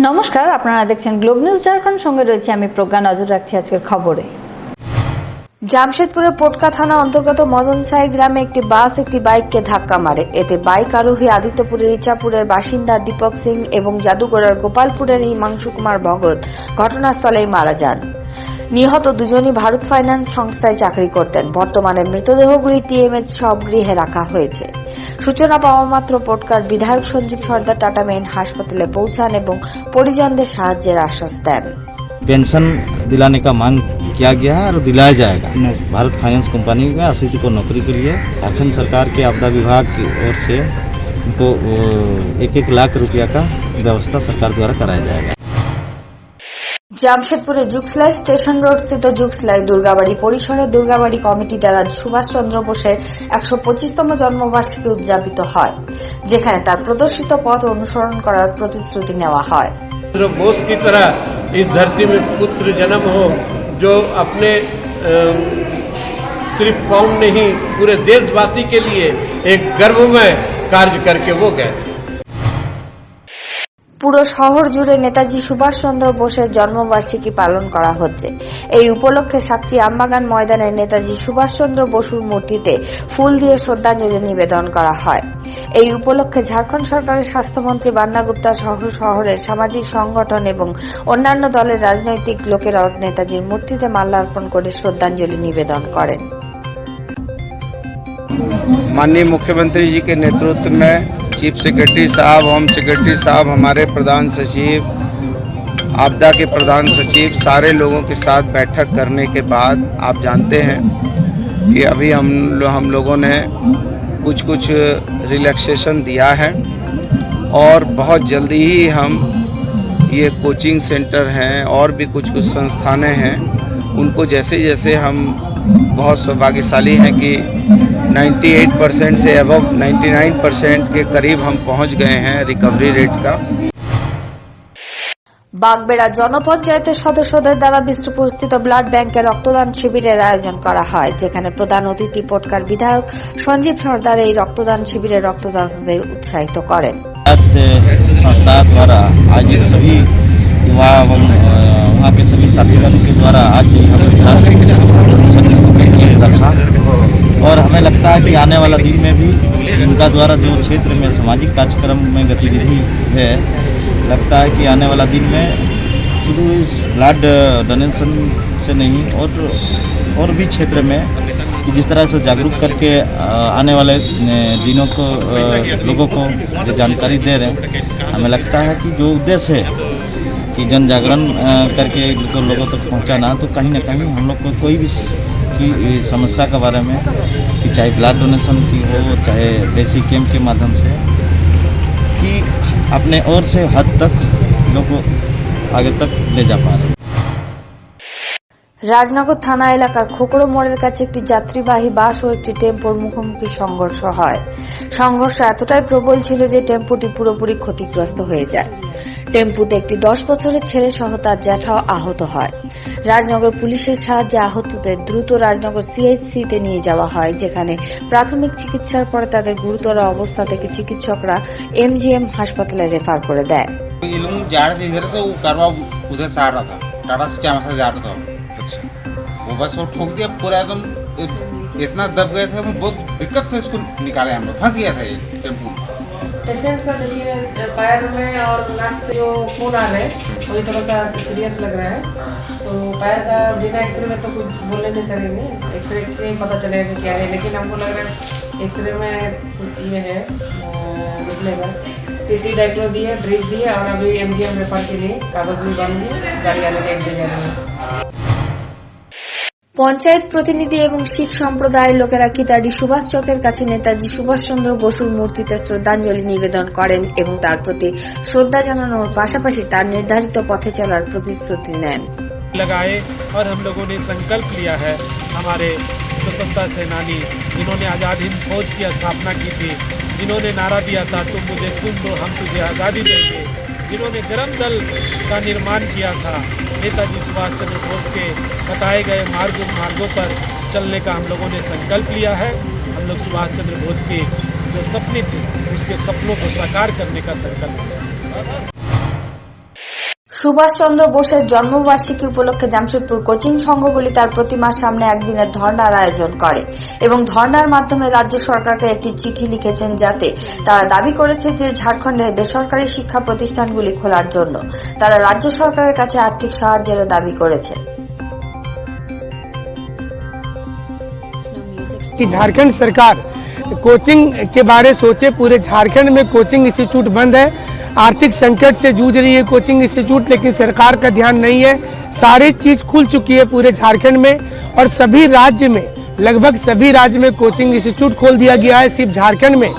নমস্কার, আপনারা দেখছেন গ্লোব নিউজ ঝাড়খণ্ড। সঙ্গে রয়েছে আমি প্রজ্ঞা। নজর রাখছি আজকের খবরে। জামশেদপুরের পোটকা থানা অন্তর্গত মদনসাই গ্রামে একটি বাস একটি বাইককে ধাক্কা মারে। এতে বাইক আরোহী আদিত্যপুরের ইচাপুরের বাসিন্দা দীপক সিং এবং জাদুগড়ের গোপালপুরের হিমাংশু কুমার ভগত ঘটনাস্থলেই মারা যান। নিহত দুজনই ভারত ফাইন্যান্স সংস্থায় চাকরি করতেন। বর্তমানে মৃতদেহগুলি টিএমএইচ শবগৃহে রাখা হয়েছে। সূচনা পাওয়া মাত্র পোটকার বিধায়ক সঞ্জীব সর্দার টাটা মেইন হাসপাতালে পৌঁছান এবং পরিজনদের সাহায্যের আশ্বাস দেন। पेंशन दिलाने का मांग किया गया है और दिलाया जाएगा। भारत फाइनेंस कंपनी में आश्रित को नौकरी के लिए झारखंड सरकार के आपदा विभाग की ओर से उनको 1-1 लाख रुपया का व्यवस्था सरकार द्वारा कराया जाएगा। জামশেদপুরে জুগসলাই স্টেশন রোড স্থিত জুগসলাই দুর্গাবাড়ি পরিসরে দুর্গাবাড়ি কমিটি দ্বারা সুভাষচন্দ্র বোসের 125তম জন্মবার্ষিকী উদযাপিত হয়, যেখানে তার প্রদর্শিত পথ অনুসরণ করার প্রতিশ্রুতি নেওয়া হয়। बोस की तरह इस धरती में पुत्र जन्म हो जो अपने सिर्फ कौम नहीं पूरे देशवासी के लिए एक गर्वमय कार्य करके वो गए थे। পুরো শহর জুড়ে নেতাজি সুভাষচন্দ্র বোসের জন্মবার্ষিকী পালন করা হচ্ছে। এই উপলক্ষে সাতটি আমবাগান ময়দানে নেতাজি সুভাষচন্দ্র বসুর মূর্তিতে ফুল দিয়ে শ্রদ্ধাঞ্জলি নিবেদন করা হয়। এই উপলক্ষে ঝাড়খণ্ড সরকারের স্বাস্থ্যমন্ত্রী বান্না গুপ্তা সহ শহরের সামাজিক সংগঠন এবং অন্যান্য দলের রাজনৈতিক লোকেরাও নেতাজির মূর্তিতে মাল্যার্পণ করে শ্রদ্ধাঞ্জলি নিবেদন করেন। माननीय मुख्यमंत्री जी के नेतृत्व में चीफ सेक्रेटरी साहब, होम सेक्रेटरी साहब, हमारे प्रधान सचिव, आपदा के प्रधान सचिव, सारे लोगों के साथ बैठक करने के बाद आप जानते हैं कि अभी हम लोगों ने कुछ रिलैक्सेशन दिया है और बहुत जल्दी ही हम ये कोचिंग सेंटर हैं और भी कुछ संस्थानें हैं, उनको जैसे जैसे हम बहुत सौभाग्यशाली हैं कि 98% से अबव 99% के करीब हम पहुंच गए हैं रिकवरी रेट का। বাগবেড়া জনপঞ্চায়েতের সদস্যদের দ্বারা বিষ্ণুপুরস্থিত ব্লাড ব্যাংকে রক্তদান শিবিরের আয়োজন করা হয়, যেখানে প্রধান অতিথি পোটকার বিধায়ক সঞ্জীব সর্দার এই রক্তদান শিবিরে রক্তদাতাদের উৎসাহিত করেন। संस्था द्वारा आज सभी युवा एवं वहाँ के सभी साथीगणों के द्वारा आज रखा और हमें लगता है कि आने वाला दिन में भी उनका द्वारा जो क्षेत्र में सामाजिक कार्यक्रम में गतिविधि है, लगता है कि आने वाला दिन में शुरू इस ब्लड डोनेशन से नहीं और भी क्षेत्र में कि जिस तरह से जागरूक करके आने वाले दिनों को लोगों को जो जानकारी दे रहे हैं, हमें लगता है कि जो उद्देश्य है कि जन जागरण करके लोगों तक पहुंचाना, तो कहीं ना कहीं हम लोग को कोई भी की समस्या के बारे में कि चाहे ब्लड डोनेशन की हो, चाहे बेसिक कैंप के माध्यम से, कि अपने ओर से हद तक लोगों आगे तक ले जा पा रहे हैं। রাজনগর থানা এলাকার খোকড়ো মোড়ের কাছে একটি যাত্রীবাহী বাস ও একটি টেম্পোর মুখোমুখি সংঘর্ষ হয়। সংঘর্ষ এতটাই প্রবল ছিল যে টেম্পোটি পুরোপুরি ক্ষতিগ্রস্ত হয়ে যায়। টেম্পুতে একটি 10 বছরের ছেলে সহ তার জ্যাঠাও আহত হয়। রাজনগর পুলিশের সাহায্যে আহতদের দ্রুত রাজনগর সিএইচসিতে নিয়ে যাওয়া হয়, যেখানে প্রাথমিক চিকিৎসার পরে তাদের গুরুতর অবস্থা থেকে চিকিৎসকরা এমজিএম হাসপাতালে রেফার করে দেয়। वो बस वो ठोक दिया पूरा एकदम इतना दब गए थे, हम बहुत दिक्कत से इसको निकाले, हम लोग फंस गया था ये टेम्पू। पेशेंट का देखिए पैर में और नाक से जो खून आ रहे हैं वही थोड़ा सा सीरियस लग रहा है, तो पैर का बिना एक्सरे में तो कुछ बोलने नहीं सकेंगे, एक्सरे के ही पता चलेगा कि क्या है, लेकिन हमको लग रहा है एक्सरे में कुछ ये है निकलेगा। टीटी डाइक्लो दिए, ड्रिप दिए और अभी एमजीएम रेफर के लिए कागज भी बन गए, गाड़ी आने का इंतजार है। পঞ্চায়েত প্রতিনিধি এবং শিখ সম্প্রদায়ের লোকেরা কিতাড়ি সুভাষ চকের কাছে নেতাজি সুভাষচন্দ্র বসুর মূর্তিতে শ্রদ্ধাঞ্জলি নিবেদন করেন এবং তার প্রতি শ্রদ্ধা জানানোর পাশাপাশি তার নির্ধারিত পথে চলার প্রতিশ্রুতি নেন। लगाए और हम लोगों ने संकल्प लिया है, हमारे स्वतंत्रता सेनानी जिन्होंने आज़ाद हिंद फौज की स्थापना की थी, जिन्होंने नारा दिया था तुम मुझे खून दो हम तुझे आज़ादी देंगे, जिन्होंने गरम दल का निर्माण किया था, नेताजी सुभाष चंद्र बोस के बताए गए मार्गों पर चलने का हम लोगों ने संकल्प लिया है। हम लोग सुभाष चंद्र बोस के जो सपने थे उसके सपनों को साकार करने का संकल्प लिया है। সুভাষচন্দ্র বোসের জন্মবার্ষিকী উপলক্ষে জামশেদপুর কোচিং সংঘগুলি তার প্রতিমার সামনে একদিনের ধর্নার আয়োজন করে এবং ধর্নার মাধ্যমে রাজ্য সরকারকে একটি চিঠি লিখেছেন, যাতে তারা দাবি করেছে যে ঝাড়খণ্ডের বেসরকারি শিক্ষা প্রতিষ্ঠানগুলি খোলার জন্য তারা রাজ্য সরকারের কাছে আর্থিক সাহায্যেরও দাবি করেছে। कि झारखंड सरकार कोचिंग के बारे सोचे। पूरे झारखंड में कोचिंग इंस्टीट्यूट बंद है, आर्थिक संकट से जूझ रही है कोचिंग इंस्टीट्यूट, लेकिन सरकार का ध्यान नहीं है। सारी चीज खुल चुकी है पूरे झारखंड में और सभी राज्य में, लगभग सभी राज्य में कोचिंग इंस्टीट्यूट खोल दिया गया है। सिर्फ झारखंड में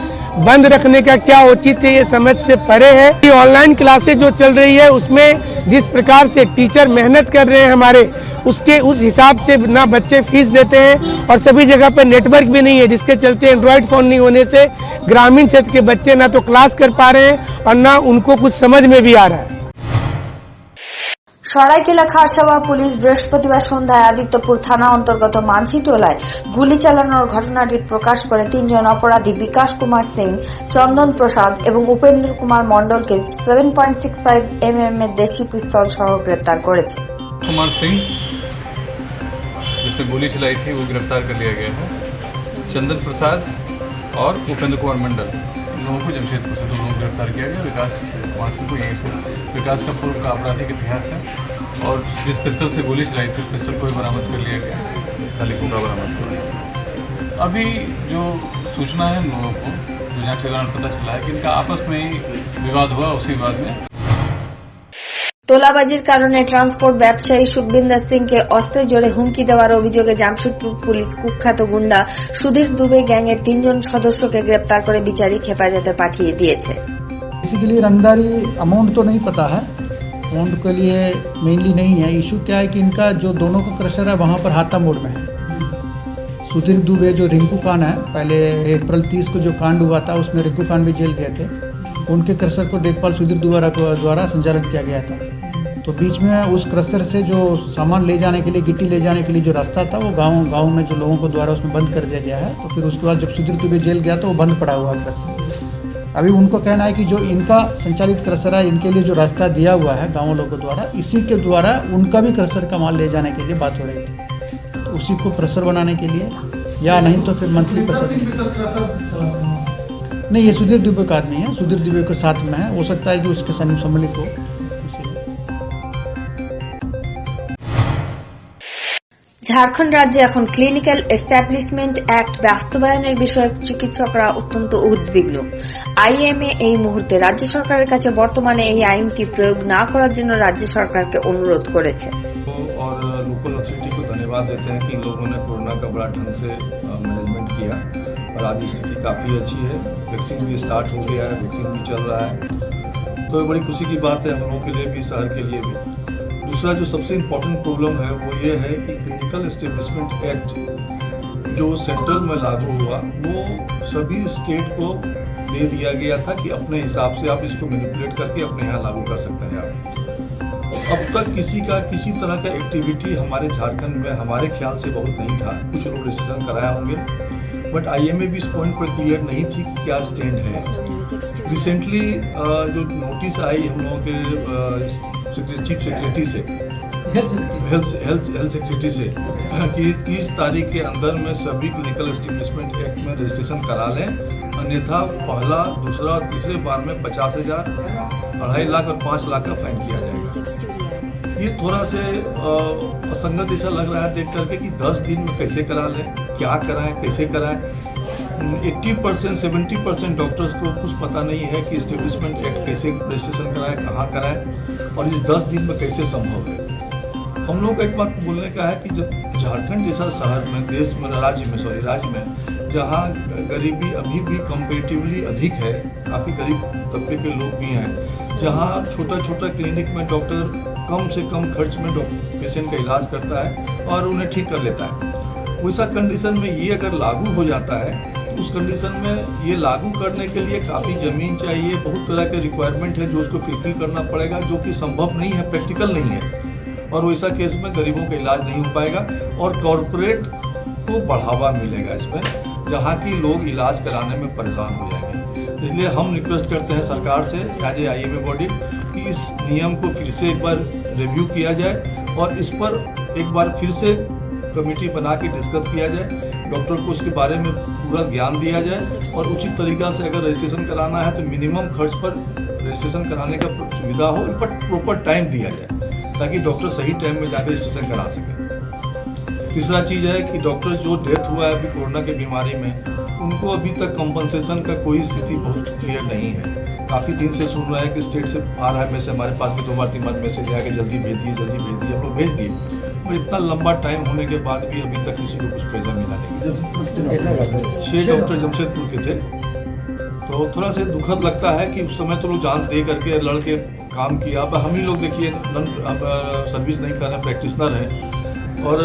बंद रखने का क्या उचित है, ये समझ से परे है। ये ऑनलाइन क्लासेज जो चल रही है उसमें जिस प्रकार से टीचर मेहनत कर रहे हैं हमारे, उसके उस हिसाब से ना बच्चे फीस देते हैं और सभी जगह पर नेटवर्क भी नहीं है, जिसके चलते एंड्रॉयड फोन नहीं होने से ग्रामीण क्षेत्र के बच्चे ना तो क्लास कर पा रहे हैं और ना उनको कुछ समझ में भी आ रहा है। সরাইকেলা খারসাওয়া পুলিশ বৃহস্পতিবার সন্ধ্যায় আদিত্যপুর থানা অন্তর্গত মাঝিটোলায় গুলি চালানোর ঘটনাটি প্রকাশ করে 3 জন অপরাধী বিকাশ কুমার সিং, চন্দন প্রসাদ এবং উপেন্দ্র কুমার মণ্ডলকে 7.65 mm এর দেশি পিস্তল সহ গ্রেপ্তার করেছে। कुमार सिंह जिसने गोली चलाई थी वो गिरफ्तार कर लिया गया है। चंदन प्रसाद और उपेंद्र कुमार मंडल इन लोगों को जमशेदपुर से 2 लोगों को गिरफ्तार किया गया। विकास कुमार सिंह को यहीं से, विकास का पूर्व का आपराधिक इतिहास है और जिस पिस्टल से गोली चलाई थी उस पिस्टल को भी बरामद कर लिया गया, खाली कोका बरामद हुआ। अभी जो सूचना है हम लोगों को जो जाँच के दौरान पता चला है कि इनका आपस में ही विवाद हुआ। उसी विवाद में তোলাবাজির কারণে ট্রান্সপোর্ট ব্যবসায়ী সুখবিন্দর সিংকে অস্ত্রের জোরে হুমকি দেওয়ার অভিযোগে জামশেদপুর পুলিশ কুখ্যাত গুন্ডা সুধীর দুবে গ্যাংয়ের 3 জন সদস্যকে গ্রেপ্তার করে বিচারিক হেফাজতে পাঠিয়ে দিয়েছে। बेसिकली रंगदारी अमाउंट तो नहीं पता है, अमाउंट के लिए मेनली नहीं है। इशू क्या है कि इनका जो दोनों का क्रशर है वहाँ पर हाथा मोड़ में है। सुधीर दुबे जो रिंकू खान है, पहले अप्रैल 30 को जो कांड हुआ था उसमें रिंकू खान भी जेल गए थे, उनके क्रशर को देखभाल सुधीर दुबे द्वारा संचालन किया गया था। तो बीच में उस क्रशर से जो सामान ले जाने के लिए, गिट्टी ले जाने के लिए जो रास्ता था वो गांव में जो लोगों को द्वारा उसमें बंद कर दिया गया है। तो फिर उसके बाद जब सुधीर दुबे जेल गया तो वो बंद पड़ा हुआ क्रशर। अभी उनको कहना है कि जो इनका संचालित क्रशर है, इनके लिए जो रास्ता दिया हुआ है गाँव लोगों द्वारा, इसी के द्वारा उनका भी क्रशर का माल ले जाने के लिए बात हो रही थी। तो उसी को क्रशर बनाने के लिए, या नहीं तो फिर मंथली क्रशर नहीं, ये सुधीर दुबे का आदमी है, सुधीर दुबे के साथ में है, हो सकता है कि उसके सम्मिलित हो। ঝাড়খণ্ড রাজ্যে এখন ক্লিনিক্যাল এস্টাবলিশমেন্ট অ্যাক্ট বাস্তবায়নের বিষয়ে চিকিৎসকরা অত্যন্ত উদ্বিগ্ন। আইএমএ এই মুহূর্তে রাজ্য সরকারের কাছে বর্তমানে এই আইনটি প্রয়োগ না করার জন্য রাজ্য সরকারকে অনুরোধ করেছে। और लोकल अथॉरिटी को धन्यवाद देते हैं कि इन लोगों ने कोरोना का बड़ा ढंग से मैनेजमेंट किया और आज स्थिति काफ़ी अच्छी है। वैक्सीन भी स्टार्ट हो गया है, वैक्सीन भी चल रहा है, तो ये बड़ी खुशी की बात है हम लोगों के लिए भी, शहर के लिए भी। दूसरा जो सबसे इम्पोर्टेंट प्रॉब्लम है वो ये है कि क्लिनिकल एस्टेब्लिशमेंट एक्ट जो सेंट्रल में लागू हुआ वो सभी स्टेट को दे दिया गया था कि अपने हिसाब से आप इसको मैनिपुलेट करके अपने यहाँ लागू कर सकते हैं। आप अब तक किसी तरह का एक्टिविटी हमारे झारखंड में हमारे ख्याल से बहुत नहीं था। कुछ लोग रजिस्ट्रेशन कराया होंगे, बट आईएमए भी इस पॉइंट पर क्लियर नहीं थी कि क्या स्टैंड है। रिसेंटली जो नोटिस आई हम लोगों के चीफ सेक्रेटरी से, हेल्थ सेक्रेटरी से कि 30 तारीख के अंदर में सभी क्लिनिकल एस्टेब्लिशमेंट एक्ट में रजिस्ट्रेशन करा लें, अन्यथा पहला, दूसरा और तीसरे बार में 50,000, 2.5 लाख और 5 लाख का फाइन किया जाएगा। ये थोड़ा से असंगत ऐसा लग रहा है देख करके कि 10 दिन में कैसे करा लें, क्या कराएं, कैसे कराएं। 80% 70% डॉक्टर्स को कुछ पता नहीं है कि एस्टेब्लिशमेंट एक्ट कैसे रजिस्ट्रेशन कराएं, कहाँ कराएं और इस 10 दिन में कैसे संभव है। हम लोग का एक बात बोलने का है कि जब झारखंड जैसा शहर में, देश में, राज्य में जहाँ गरीबी अभी भी कंपेरेटिवली अधिक है, काफ़ी गरीब तबके के लोग भी हैं, जहाँ छोटा क्लिनिक में डॉक्टर कम से कम खर्च में पेशेंट का इलाज करता है और उन्हें ठीक कर लेता है। वैसा कंडीशन में ये अगर लागू हो जाता है, उस कंडीशन में ये लागू करने के लिए काफ़ी ज़मीन चाहिए, बहुत तरह के रिक्वायरमेंट है जो उसको फिलफिल करना पड़ेगा, जो कि संभव नहीं है, प्रैक्टिकल नहीं है। और वैसा केस में गरीबों का इलाज नहीं हो पाएगा और कॉरपोरेट को बढ़ावा मिलेगा इसमें, जहाँ की लोग इलाज कराने में परेशान हो जाएंगे। इसलिए हम रिक्वेस्ट करते हैं सरकार से एज ए IMA बॉडी कि इस नियम को फिर से एक बार रिव्यू किया जाए और इस पर एक बार फिर से कमेटी बना के डिस्कस किया जाए, डॉक्टर को उसके बारे में पूरा ज्ञान दिया जाए और उचित तरीक़ा से अगर रजिस्ट्रेशन कराना है तो मिनिमम खर्च पर रजिस्ट्रेशन कराने का सुविधा हो, बट प्रॉपर टाइम दिया जाए ताकि डॉक्टर सही टाइम में जाकर रजिस्ट्रेशन करा सके। तीसरा चीज़ है कि डॉक्टर जो डेथ हुआ है अभी कोरोना की बीमारी में, उनको अभी तक कंपनसेशन का कोई स्थिति बहुत क्लियर नहीं है। काफ़ी दिन से सुन रहा है कि स्टेट से आ रहा है मैसेज, हमारे पास भी 2 बार 3 बार मैसेज आया कि जल्दी भेज दिए हम लोग भेज दिए, पर इतना लंबा टाइम होने के बाद भी अभी तक किसी को कुछ पैसा मिला नहीं। 6 डॉक्टर जमशेदपुर के थे, तो थोड़ा सा दुखद लगता है कि उस समय तो लोग जान दे करके लड़के काम किया। अब हम ही लोग देखिए अब सर्विस नहीं कर रहे हैं, प्रैक्टिशनर हैं, और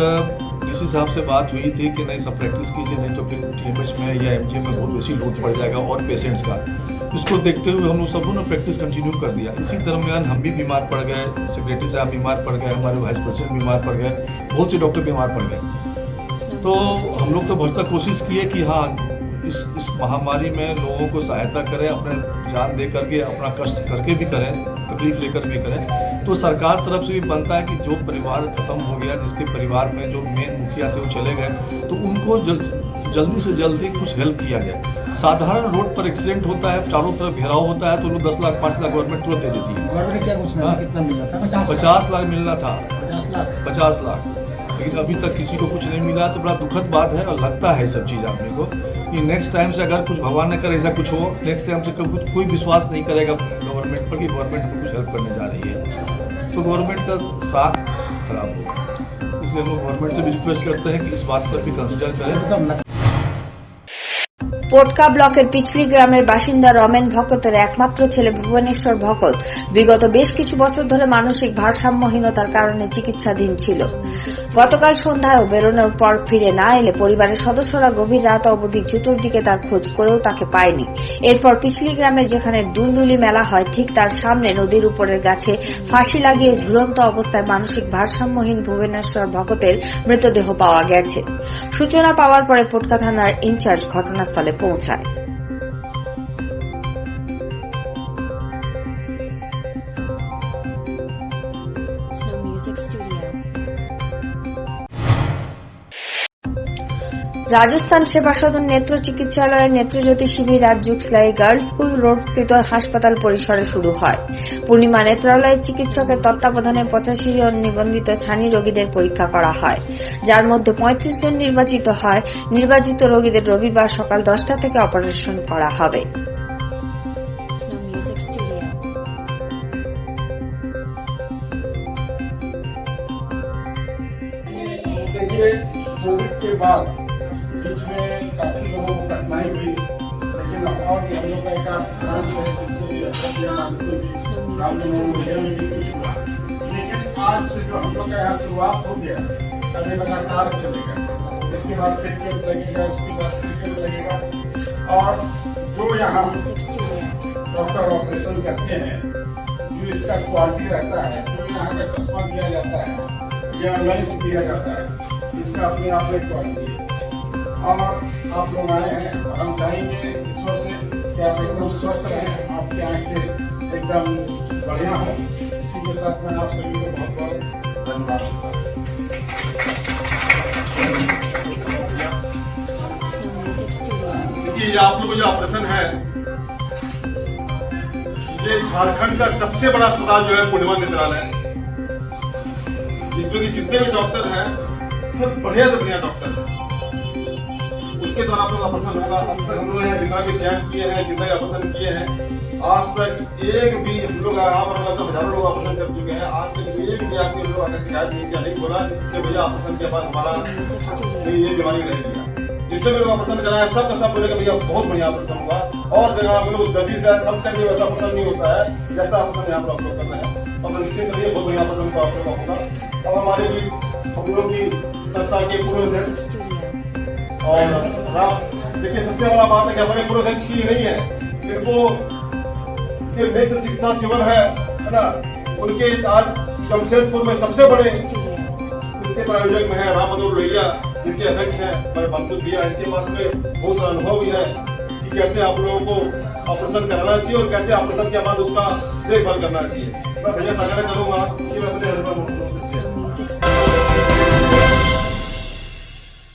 इसी साहब से बात हुई थी कि नहीं सब प्रैक्टिस कीजिए, नहीं तो फिर TMH में या MGM में बहुत बेसी लोड पड़ जाएगा और पेशेंट्स का। उसको देखते हुए हम लोग सबों ने प्रैक्टिस कंटिन्यू कर दिया। इसी दरमियान हम भी बीमार पड़ गए, सेक्रेटरी साहब बीमार पड़ गए, हमारे वाइस प्रेसिडेंट बीमार पड़ गए, बहुत से डॉक्टर बीमार पड़ गए। तो हम लोग तो भरसक कोशिश किए कि हाँ इस महामारी में लोगों को सहायता करें, अपने जान दे करके, अपना कष्ट करके भी करें, तकलीफ लेकर भी करें। तो सरकार तरफ से भी बनता है कि जो परिवार खत्म हो गया, जिसके परिवार में जो मेन मुखिया थे वो चले गए, तो उनको जल्दी से जल्दी कुछ हेल्प किया जाए। साधारण रोड पर एक्सीडेंट होता है, चारों तरफ घेराव होता है, तो लोग 10 लाख 5 लाख गवर्नमेंट तुरंत दे देती है। गवर्नमेंट क्या घोषणा कितना मिलना था? 50 लाख मिलना था, 50 लाख, लेकिन अभी तक किसी को कुछ नहीं मिला। तो बड़ा दुखद बात है और लगता है सब चीज़ आदमी को कि नेक्स्ट टाइम से अगर कुछ भगवान न करे ऐसा कुछ हो, नेक्स्ट टाइम से कोई विश्वास नहीं करेगा गवर्नमेंट पर कि गवर्नमेंट को कुछ हेल्प करने जा रही है, तो गवर्नमेंट का साथ खराब होगा। इसलिए हम लोग गवर्नमेंट से भी रिक्वेस्ट करते हैं कि इस बात पर भी कंसिडर करें। পোটকা ব্লকের পিছলি গ্রামের বাসিন্দা রমেন ভকতের একমাত্র ছেলে ভুবনেশ্বর ভকত বিগত বেশ কিছু বছর ধরে মানসিক ভারসাম্যহীনতার কারণে চিকিৎসাধীন ছিল। গতকাল সন্ধ্যায়ও বেরোনোর পর ফিরে না এলে পরিবারের সদস্যরা গভীর রাত অবধি চতুর্দিকে তার খোঁজ করেও তাকে পায়নি। এরপর পিছলি গ্রামে যেখানে দুলদুলি মেলা হয় ঠিক তার সামনে নদীর উপরের গাছে ফাঁসি লাগিয়ে ঝুলন্ত অবস্থায় মানসিক ভারসাম্যহীন ভুবনেশ্বর ভকতের মৃতদেহ পাওয়া গেছে। সূচনা পাওয়ার পরে পোটকা থানার ইনচার্জ ঘটনাস্থলে পৌঁছায়। রাজস্থান সেবা সদন নেত্র চিকিৎসালয়ের নেত্রজ্যোতি শিবির আজ জুকসলাই গার্লস স্কুল রোড স্থিত হাসপাতাল পরিসরে শুরু হয়। পূর্ণিমা নেত্রালয়ের চিকিৎসকের তত্ত্বাবধানে 85 জন নিবন্ধিত ছানি রোগীদের পরীক্ষা করা হয়, যার মধ্যে 35 জন নির্বাচিত হয়। নির্বাচিত রোগীদের রবিবার সকাল 10টা থেকে অপারেশন করা হবে। कोविड के बाद बीच में काफी लोगों को कठिनाई हुई, लेकिन और भी हम लोग का एक ब्रांच है जिसके लिए हुआ। लेकिन आज से जो हम लोग का यहाँ शुरुआत हो गया, अभी लगातार चलेगा। इसके बाद फिर कैंप लगेगा, उसके बाद फिर कैंप लगेगा, और जो यहाँ डॉक्टर ऑपरेशन करते हैं, जो इसका क्वालिटी रहता है, जो यहाँ का चश्मा दिया जाता है या लेंस दिया जाता है, इसका अपने आप में क्वालिटी है। और आप लोग आए हैं, हम चाहेंगे ईश्वर से कि आप एकदम स्वस्थ रहें, आपकी आंखें एकदम बढ़िया हो। इसी के साथ मैं आप सभी को बहुत बहुत धन्यवाद देता हूँ। देखिए आप लोग जो ऑपरेशन है, ये झारखंड का सबसे बड़ा अस्पताल जो है पूर्णिमा नेत्रालय, इसमें कि जितने भी डॉक्टर हैं सब बढ़िया से बढ़िया डॉक्टर हैं। उनके द्वारा आप लोग ऑपरेशन होगा। अब तक हम लोग यहाँ जितना भी कैंप किए हैं, जितना भी ऑपरेशन किए हैं, आज तक एक भी हम लोग यहाँ पर हजारों लोग ऑपरेशन कर चुके हैं, आज तक एक भी आदमी हम लोग आकर शिकायत नहीं किया, नहीं बोला कि भैया ऑपरेशन के बाद हमारा ये बीमारी नहीं किया। जितने भी लोग ऑपरेशन कराए सबका सब बोले भैया बहुत बढ़िया ऑपरेशन हुआ। और जगह हम लोग दबी से अब तक वैसा ऑपरेशन नहीं होता है जैसा ऑपरेशन यहाँ पर आप लोग कर रहे हैं। और निश्चित करिए बहुत बढ़िया ऑपरेशन का आप लोग होगा। अब हमारे भी हम लोग की संस्था के पूरे और देखिए सबसे बड़ा बात है कि हमारे पूरे अध्यक्ष की नहीं है, इनको नेत्र चिकित्सा शिविर है ना, उनके आज जमशेदपुर में सबसे बड़े उनके प्रायोजक में है राम मनोहर लोहिया, जिनके अध्यक्ष हैं हमारे बमदूत भैया। इनके पास में बहुत सारा अनुभव भी है कि कैसे आप लोगों को ऑपरेशन कराना चाहिए और कैसे ऑपरेशन के बाद उसका देखभाल करना चाहिए। मैं भैया से आग्रह करूंगा कि मैं